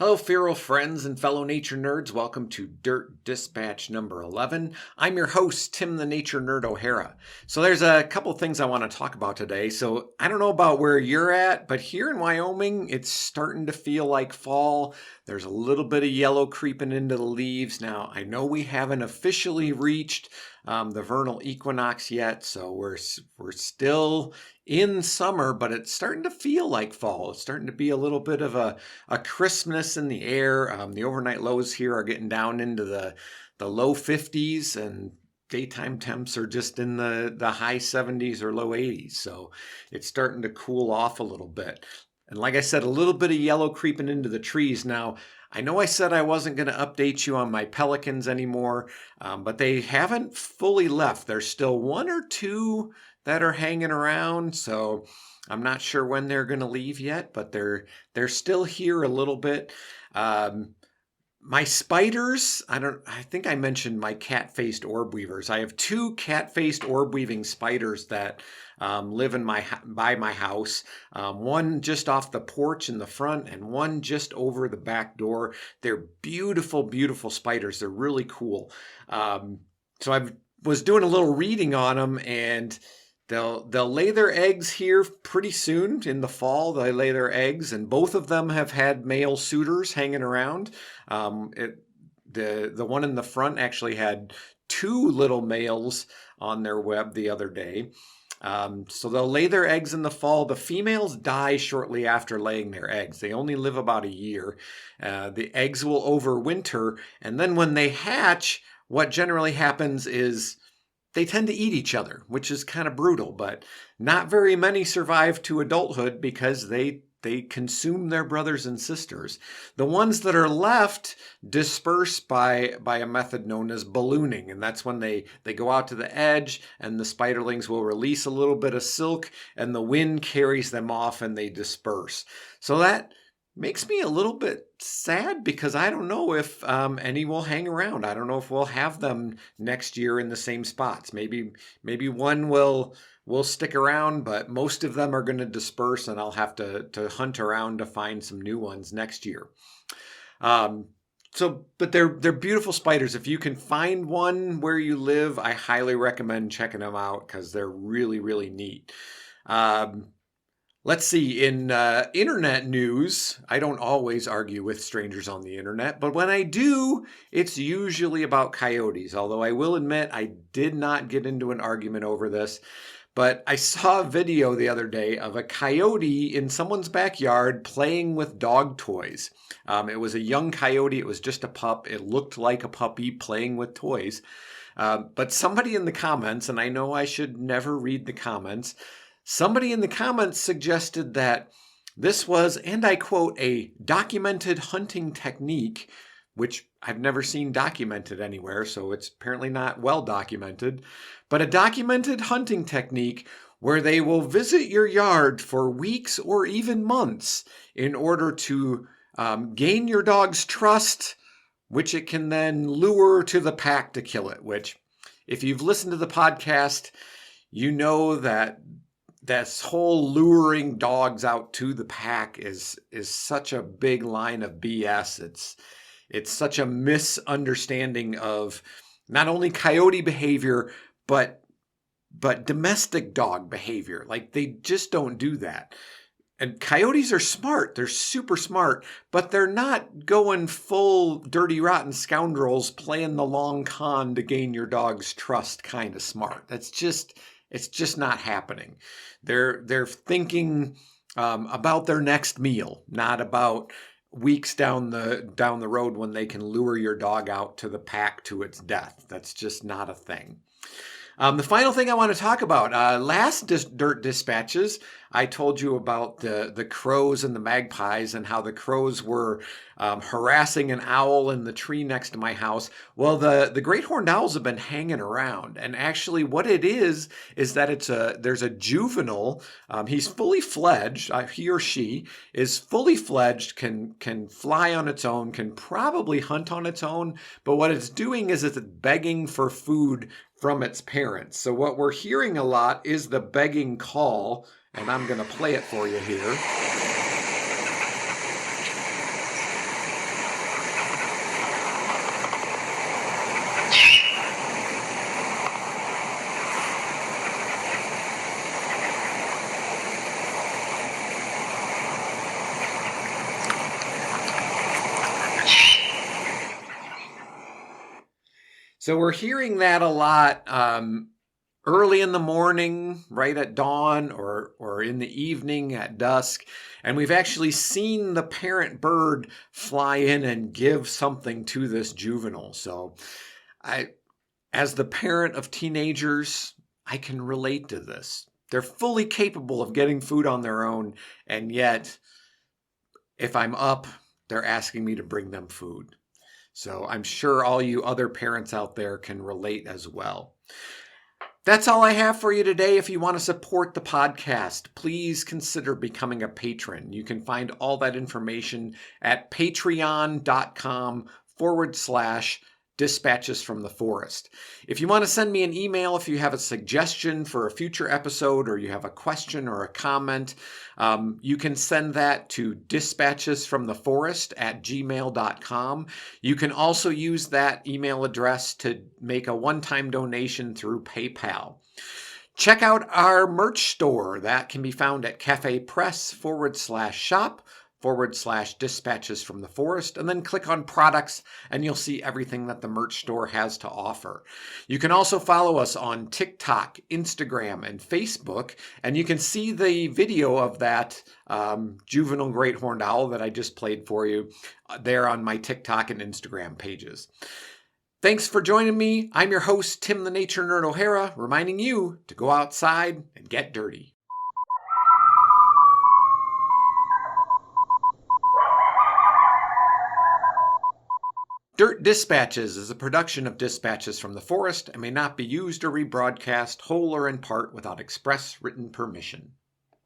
Hello, feral friends and fellow nature nerds. Welcome to Dirt Dispatch number 11. I'm your host, Tim the Nature Nerd O'Hara. So there's a couple things I want to talk about today. So I don't know about where you're at, but here in Wyoming, it's starting to feel like fall. There's a little bit of yellow creeping into the leaves. Now, I know we haven't officially reached the vernal equinox yet, so we're still in summer, but it's starting to feel like fall. It's starting to be a little bit of a crispness in the air. The overnight lows here are getting down into the low 50s, and daytime temps are just in the high 70s or low 80s. So it's starting to cool off a little bit. And like I said, a little bit of yellow creeping into the trees. Now, I know I said I wasn't going to update you on my pelicans anymore, but they haven't fully left. There's still one or two that are hanging around, so I'm not sure when they're going to leave yet, but they're still here a little bit. My spiders, I think I mentioned my cat-faced orb weavers. I have two cat-faced orb weaving spiders that live by my house. One just off the porch in the front and one just over the back door. They're beautiful, beautiful spiders. They're really cool. So I was doing a little reading on them, and they'll lay their eggs here pretty soon in the fall. They lay their eggs, and both of them have had male suitors hanging around. The one in the front actually had two little males on their web the other day. So they'll lay their eggs in the fall. The females die shortly after laying their eggs. They only live about a year. The eggs will overwinter, and then when they hatch, what generally happens is they tend to eat each other, which is kind of brutal, but not very many survive to adulthood because they consume their brothers and sisters. The ones that are left disperse by a method known as ballooning, and that's when they go out to the edge and the spiderlings will release a little bit of silk and the wind carries them off and they disperse. So that makes me a little bit sad because I don't know if any will hang around. I don't know if we'll have them next year in the same spots. Maybe one will stick around, but most of them are going to disperse, and I'll have to hunt around to find some new ones next year. But they're beautiful spiders. If you can find one where you live, I highly recommend checking them out because they're really, really neat. Let's see, in internet news, I don't always argue with strangers on the internet, but when I do, it's usually about coyotes. Although I will admit I did not get into an argument over this, but I saw a video the other day of a coyote in someone's backyard playing with dog toys. It was a young coyote. It was just a pup. It looked like a puppy playing with toys. But somebody in the comments, and I know I should never read the comments, somebody in the comments suggested that this was, and I quote, a documented hunting technique, which I've never seen documented anywhere, so it's apparently not well documented, but a documented hunting technique where they will visit your yard for weeks or even months in order to gain your dog's trust, which it can then lure to the pack to kill it, which if you've listened to the podcast, you know that this whole luring dogs out to the pack is such a big line of BS. It's such a misunderstanding of not only coyote behavior, but domestic dog behavior. Like, they just don't do that. And coyotes are smart. They're super smart, but they're not going full dirty, rotten scoundrels playing the long con to gain your dog's trust kind of smart. It's just not happening. They're thinking about their next meal, not about weeks down the road when they can lure your dog out to the pack to its death. That's just not a thing. The final thing I want to talk about, last Dirt Dispatches, I told you about the crows and the magpies and how the crows were harassing an owl in the tree next to my house. Well, the great horned owls have been hanging around, and actually what it is that there's a juvenile. He's fully fledged. He or she is fully fledged, can fly on its own, can probably hunt on its own. But what it's doing is it's begging for food from its parents. So what we're hearing a lot is the begging call, and I'm going to play it for you here. So we're hearing that a lot early in the morning, right at dawn, or in the evening at dusk. And we've actually seen the parent bird fly in and give something to this juvenile. So I, as the parent of teenagers, I can relate to this. They're fully capable of getting food on their own, and yet if I'm up, they're asking me to bring them food. So I'm sure all you other parents out there can relate as well. That's all I have for you today. If you want to support the podcast, please consider becoming a patron. You can find all that information at patreon.com/dispatches from the forest. If you want to send me an email, if you have a suggestion for a future episode or you have a question or a comment, you can send that to dispatchesfromtheforest@gmail.com. You can also use that email address to make a one-time donation through PayPal. Check out our merch store. That can be found at cafepress/shop/dispatches from the forest, and then click on products and you'll see everything that the merch store has to offer. You can also follow us on TikTok, Instagram, and Facebook, and you can see the video of that juvenile great horned owl that I just played for you there on my TikTok and Instagram pages. Thanks for joining me. I'm your host, Tim the Nature Nerd O'Hara, reminding you to go outside and get dirty. Dirt Dispatches is a production of Dispatches from the Forest and may not be used or rebroadcast whole or in part without express written permission.